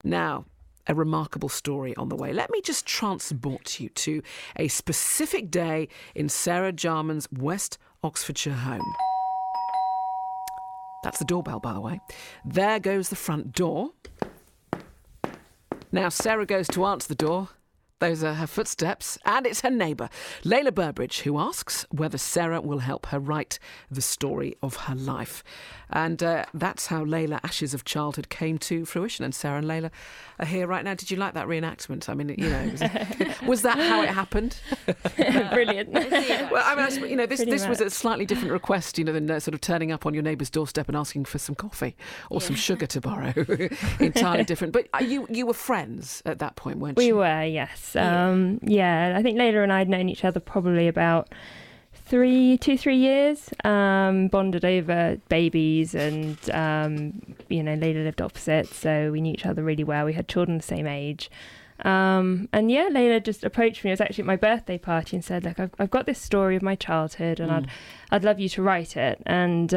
Now, a remarkable story on the way. Let me just transport you to a specific day in Sarah Jarman's West Oxfordshire home. That's the doorbell, by the way. There goes the front door. Now, Sarah goes to answer the door. Those are her footsteps, and it's her neighbour, Lela Burbridge, who asks whether Sarah will help her write the story of her life. And that's how Lela, Ashes of Childhood, came to fruition. And Sarah and Lela are here right now. Did you like that reenactment? I mean, was that how it happened? Brilliant. Well, I mean, this was a slightly different request, than sort of turning up on your neighbour's doorstep and asking for some coffee or some sugar to borrow. Entirely different. But you were friends at that point, weren't you? We were, yes. I think Lela and I had known each other probably about 3 years, bonded over babies, and Lela lived opposite, so we knew each other really well. We had children the same age, Lela just approached me. It was actually at my birthday party and said, "Look, I've got this story of my childhood, and I'd love you to write it." And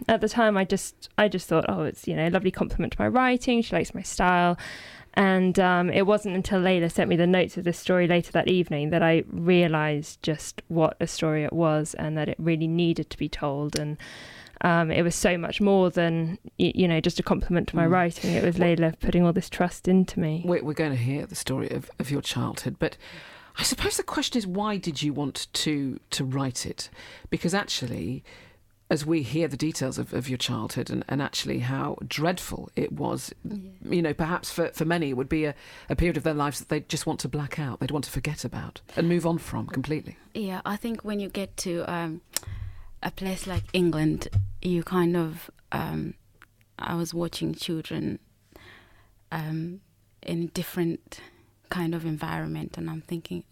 at the time, I just thought, oh, it's a lovely compliment to my writing. She likes my style. And it wasn't until Lela sent me the notes of this story later that evening that I realised just what a story it was, and that it really needed to be told. And it was so much more than, just a compliment to my writing. It was Lela putting all this trust into me. We're going to hear the story of your childhood, but I suppose the question is, why did you want to write it? Because actually, as we hear the details of your childhood and actually how dreadful it was, perhaps for many it would be a period of their lives that they just want to black out, they'd want to forget about and move on from completely. Yeah, I think when you get to a place like England, you kind of... I was watching children in different kind of environment, and I'm thinking,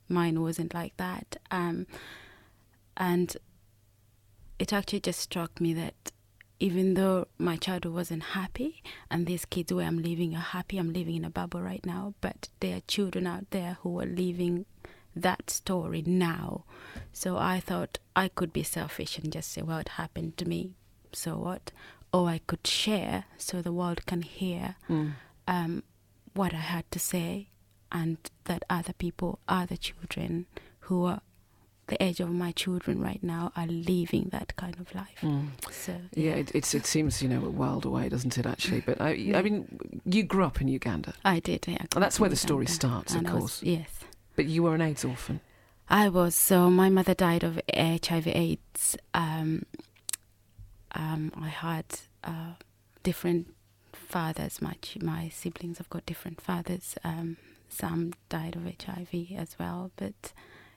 mine wasn't like that. And it actually just struck me that even though my childhood wasn't happy, and these kids where I'm living are happy, I'm living in a bubble right now, but there are children out there who are living that story now. So I thought I could be selfish and just say, well, it happened to me, so what? Or I could share so the world can hear what I had to say, and that other people, other children who are the age of my children right now are living that kind of life. So it seems a world away, doesn't it, actually? But I mean, you grew up in Uganda. I did, yeah. And that's where the story starts, of course. Yes. But you were an AIDS orphan. I was. So my mother died of HIV/AIDS. I had different fathers. My siblings have got different fathers. Some died of HIV as well, but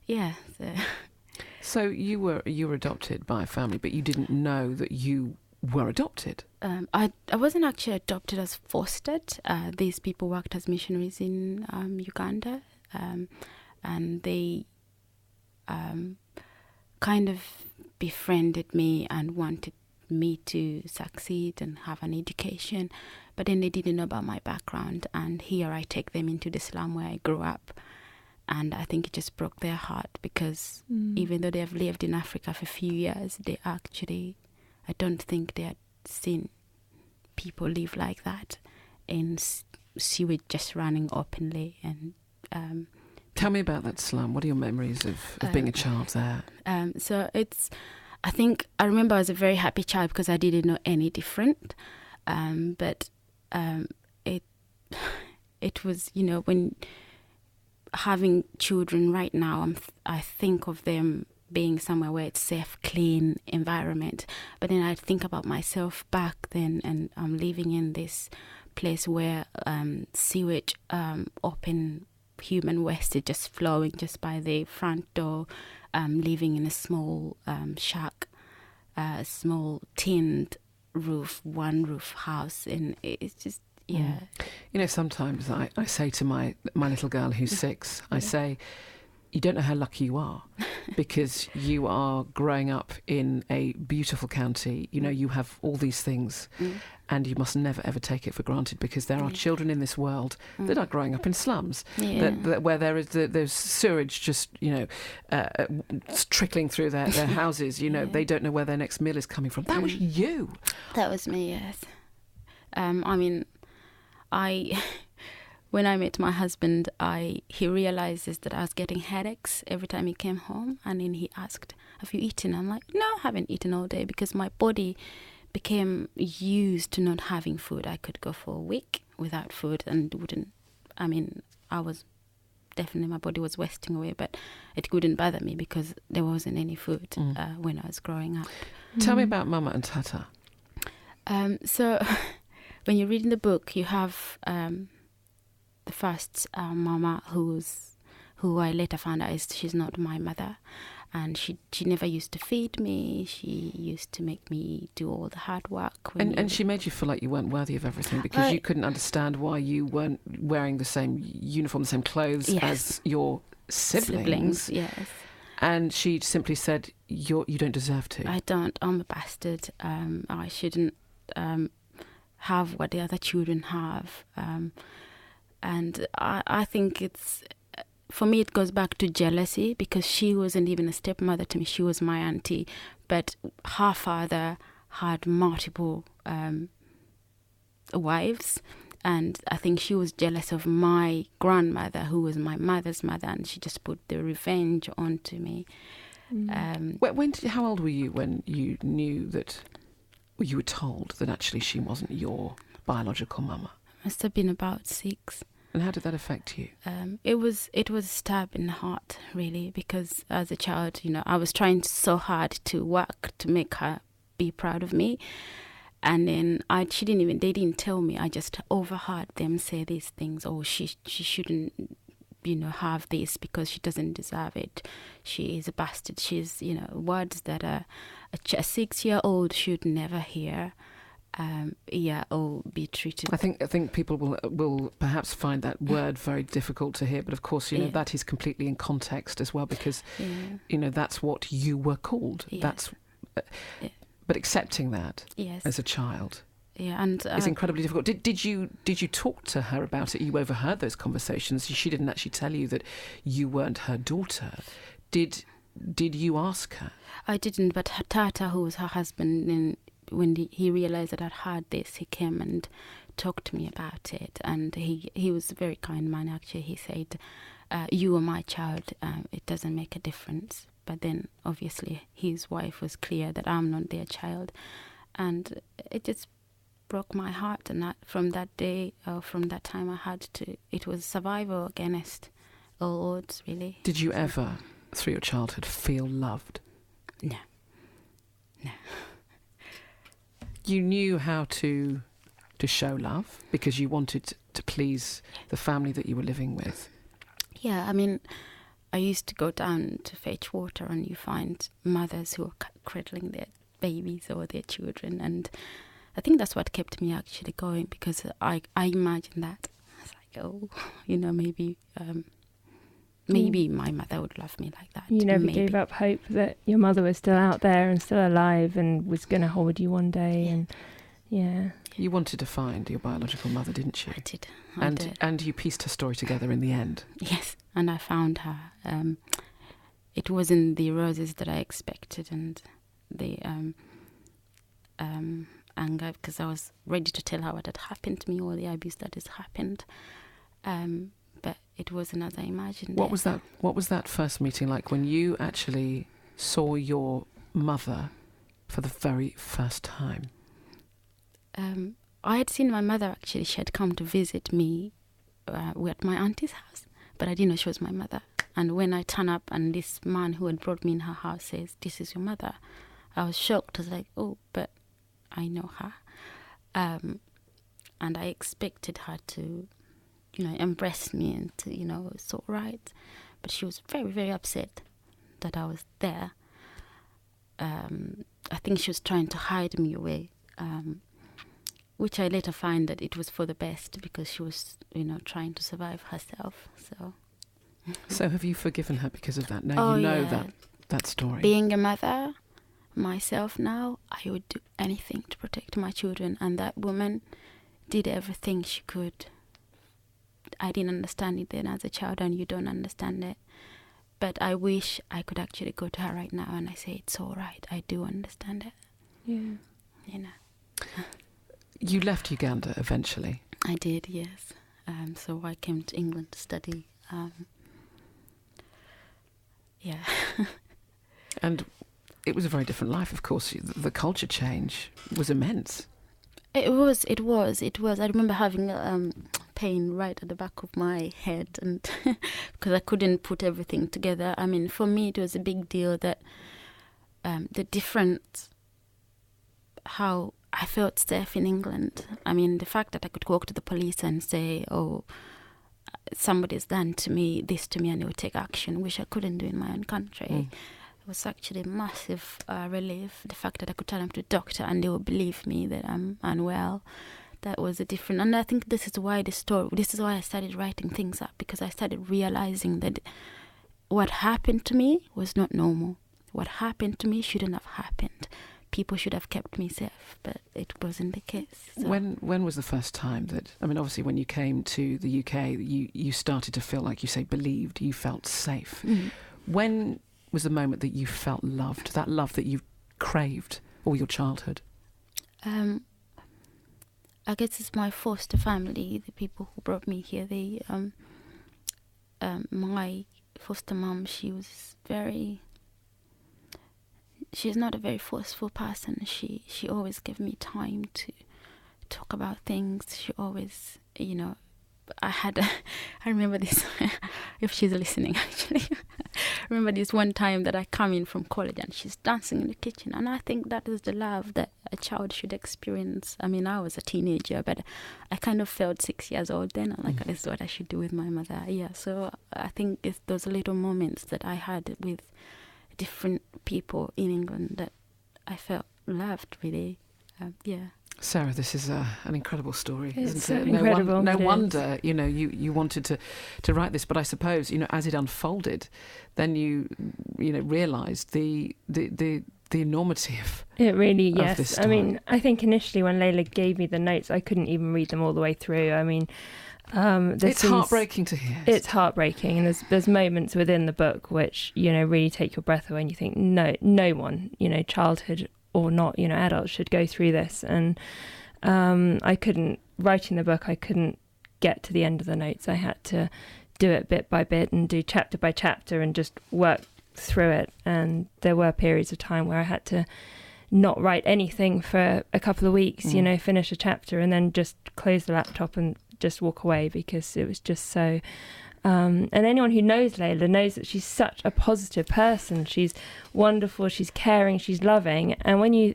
yeah. So you were adopted by a family, but you didn't know that you were adopted. I wasn't actually adopted. I was fostered. These people worked as missionaries in Uganda, and they kind of befriended me and wanted me to succeed and have an education, but then they didn't know about my background. And here I take them into the slum where I grew up. And I think it just broke their heart, because even though they have lived in Africa for a few years, I don't think they had seen people live like that, in sewage just running openly. And tell me about that slum. What are your memories of being a child there? I think I remember I was a very happy child because I didn't know any different. But it was, when having children right now, I think of them being somewhere where it's safe, clean environment. But then I think about myself back then, and I'm living in this place where sewage, open human waste is just flowing just by the front door, living in a small shack, a small tinned roof, one roof house, and it's just, yeah. Sometimes I say to my little girl who's 6, I say, you don't know how lucky you are, because you are growing up in a beautiful county. You have all these things, and you must never ever take it for granted, because there are children in this world that are growing up in slums, where there's sewage just trickling through their houses. They don't know where their next meal is coming from. That was you. That was me. Yes. I mean, when I met my husband, he realizes that I was getting headaches every time he came home, and then he asked, "Have you eaten?" I'm like, "No, I haven't eaten all day," because my body became used to not having food. I could go for a week without food and my body was wasting away, but it wouldn't bother me because there wasn't any food when I was growing up. Tell me about Mama and Tata. So when you read in the book, you have the first Mama who I later found out she's not my mother, and she never used to feed me. She used to make me do all the hard work. And she made you feel like you weren't worthy of everything because you couldn't understand why you weren't wearing the same uniform, the same clothes as your siblings. Yes. And she simply said, you don't deserve to. I don't. I'm a bastard. I shouldn't have what the other children have. And I think for me, it goes back to jealousy, because she wasn't even a stepmother to me. She was my auntie. But her father had multiple wives. And I think she was jealous of my grandmother, who was my mother's mother. And she just put the revenge onto me. How old were you when you knew that, or you were told that actually she wasn't your biological mama? Must have been about 6. And how did that affect you? It was a stab in the heart, really, because as a child, I was trying so hard to work to make her be proud of me, and then they didn't tell me. I just overheard them say these things. Oh, she shouldn't, have this because she doesn't deserve it. She is a bastard. She's, words that a 6-year-old should never hear. Or be treated. I think people will perhaps find that word very difficult to hear, but of course, that is completely in context as well, because that's what you were called. Yes. But accepting that as a child, and is incredibly difficult. Did you talk to her about it? You overheard those conversations. She didn't actually tell you that you weren't her daughter. Did you ask her? I didn't, but Tata, who was her husband, when he realized that I'd heard this, he came and talked to me about it. And he was a very kind man, actually. He said, you are my child, it doesn't make a difference. But then, obviously, his wife was clear that I'm not their child. And it just broke my heart. And from that day, from that time, it was survival against all odds, really. Did you ever, through your childhood, feel loved? No. You knew how to show love because you wanted to please the family that you were living with. Yeah, I used to go down to fetch water, and you find mothers who are cradling their babies or their children, and I think that's what kept me actually going, because I imagined that. I was like, oh, maybe my mother would love me like that. You never gave up hope that your mother was still out there and still alive and was going to hold you one day. And you wanted to find your biological mother, didn't you? I did. And you pieced her story together in the end. Yes, and I found her. It wasn't the roses that I expected, and the anger, because I was ready to tell her what had happened to me, all the abuse that has happened. But it wasn't as I imagined. What was that first meeting like when you actually saw your mother for the very first time? I had seen my mother, actually. She had come to visit me at my auntie's house, but I didn't know she was my mother. And when I turn up and this man who had brought me in her house says, "This is your mother," I was shocked. I was like, oh, but I know her. And I expected her to embrace me and to, it's all right. But she was very, very upset that I was there. I think she was trying to hide me away, which I later find that it was for the best, because she was, trying to survive herself. So have you forgiven her because of that? Now you know that story. Being a mother myself now, I would do anything to protect my children, and that woman did everything she could. I didn't understand it then as a child, and you don't understand it. But I wish I could actually go to her right now and I say, it's all right, I do understand it. Yeah. You left Uganda eventually. I did, yes. So I came to England to study. Yeah. And it was a very different life, of course. The culture change was immense. It was. I remember having pain right at the back of my head, and because I couldn't put everything together. I mean, for me, it was a big deal that the difference, how I felt safe in England. I mean, the fact that I could walk to the police and say, "Oh, somebody's done this to me," and they would take action, which I couldn't do in my own country. It was actually a massive relief. The fact that I could tell them to the doctor and they would believe me that I'm unwell. That was a different, and I think this is why I started writing things up, because I started realizing that what happened to me was not normal. What happened to me shouldn't have happened. People should have kept me safe, but it wasn't the case. So. When was the first time that, I mean, obviously when you came to the UK, you started to feel, like you say, believed, you felt safe. When was the moment that you felt loved, that love that you craved all your childhood? I guess it's my foster family, the people who brought me here. My foster mom, she's not a very forceful person. She always gave me time to talk about things. She always, I remember this, if she's listening actually, I remember this one time that I come in from college and she's dancing in the kitchen, and I think that is the love that a child should experience. I mean, I was a teenager, but I kind of felt 6 years old then. I'm like, this is what I should do with my mother. Yeah, so I think it's those little moments that I had with different people in England that I felt loved, really. Yeah. Sarah, this is an incredible story, it's isn't it? Incredible. No wonder, you wanted to write this, but I suppose, as it unfolded, then you realised the enormity of it. Really, yes. This story. I mean, I think initially when Lela gave me the notes, I couldn't even read them all the way through. I mean, it's heartbreaking to hear. It's heartbreaking, and there's moments within the book which really take your breath away, and you think, no one, childhood or not, adults should go through this. And writing the book, I couldn't get to the end of the notes. I had to do it bit by bit and do chapter by chapter and just work through it. And there were periods of time where I had to not write anything for a couple of weeks, finish a chapter and then just close the laptop and just walk away, because it was just so... and anyone who knows Lela knows that she's such a positive person. She's wonderful, she's caring, she's loving. And when you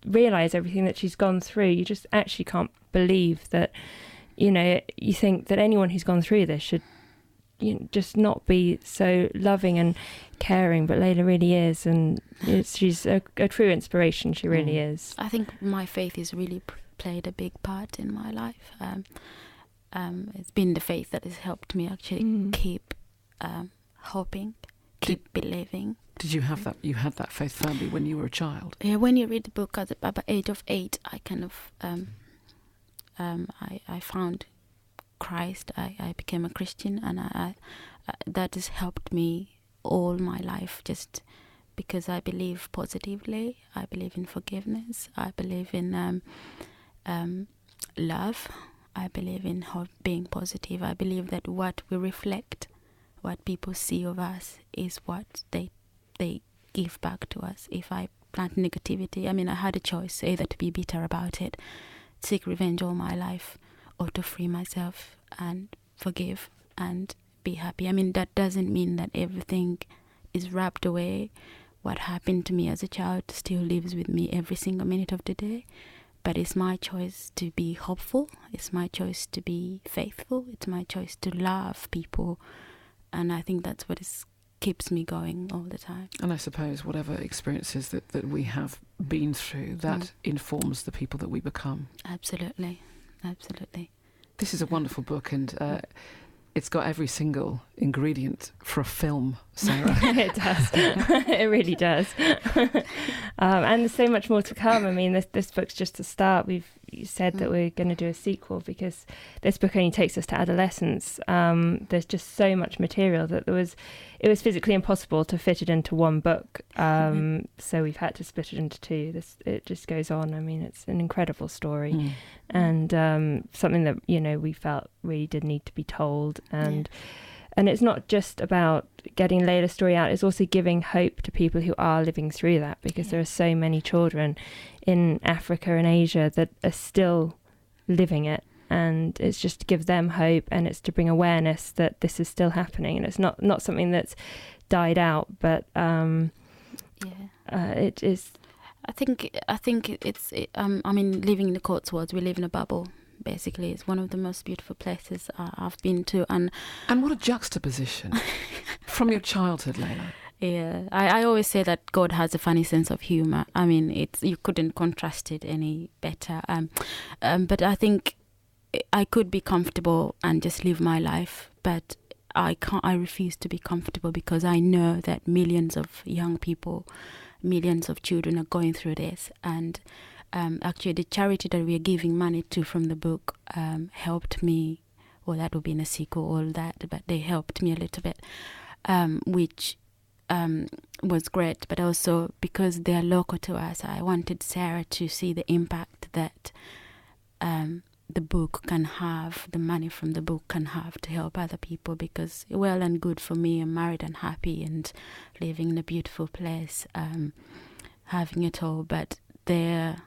realise everything that she's gone through, you just actually can't believe that, you think that anyone who's gone through this should just not be so loving and caring. But Lela really is, and she's a true inspiration. She really is. I think my faith has really played a big part in my life. It's been the faith that has helped me actually keep hoping, keep believing. Did you have that? You had that faith firmly when you were a child? Yeah, when you read the book at the age of 8, I kind of I found Christ. I became a Christian, and I that has helped me all my life. Just because I believe positively, I believe in forgiveness, I believe in love. I believe in being positive. I believe that what we reflect, what people see of us, is what they give back to us. If I plant negativity, I mean, I had a choice, either to be bitter about it, seek revenge all my life, or to free myself and forgive and be happy. I mean, that doesn't mean that everything is wrapped away. What happened to me as a child still lives with me every single minute of the day. But it's my choice to be hopeful. It's my choice to be faithful. It's my choice to love people. And I think that's what keeps me going all the time. And I suppose whatever experiences that we have been through, that informs the people that we become. Absolutely. Absolutely. This is a wonderful book, and it's got every single ingredient for a film, Sarah. It does. It really does. And there's so much more to come. I mean, this book's just a start. We've said that we're going to do a sequel, because this book only takes us to adolescence. There's just so much material that it was physically impossible to fit it into one book. So we've had to split it into two. It just goes on. I mean, it's an incredible story, and something that, you know, we felt really did need to be told. And it's not just about getting Lela's story out, it's also giving hope to people who are living through that, because there are so many children in Africa and Asia that are still living it. And it's just to give them hope, and it's to bring awareness that this is still happening. And it's not something that's died out, but it is. I think it's. I mean, living in the Cotswolds, we live in a bubble. Basically, it's one of the most beautiful places I've been to, and what a juxtaposition from your childhood, Lela. Yeah, I always say that God has a funny sense of humor. I mean, you couldn't contrast it any better. But I think I could be comfortable and just live my life, but I can't. I refuse to be comfortable, because I know that millions of young people, millions of children are going through this. And actually, the charity that we are giving money to from the book helped me. Well, that would be in a sequel, all that, but they helped me a little bit, which was great. But also, because they are local to us, I wanted Sarah to see the impact that the book can have, the money from the book can have to help other people. Because well and good for me, I'm married and happy and living in a beautiful place, having it all, but there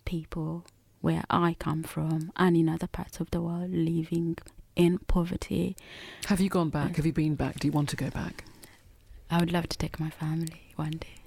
people where I come from and in other parts of the world living in poverty. Have you gone back? Have you been back? Do you want to go back? I would love to take my family one day.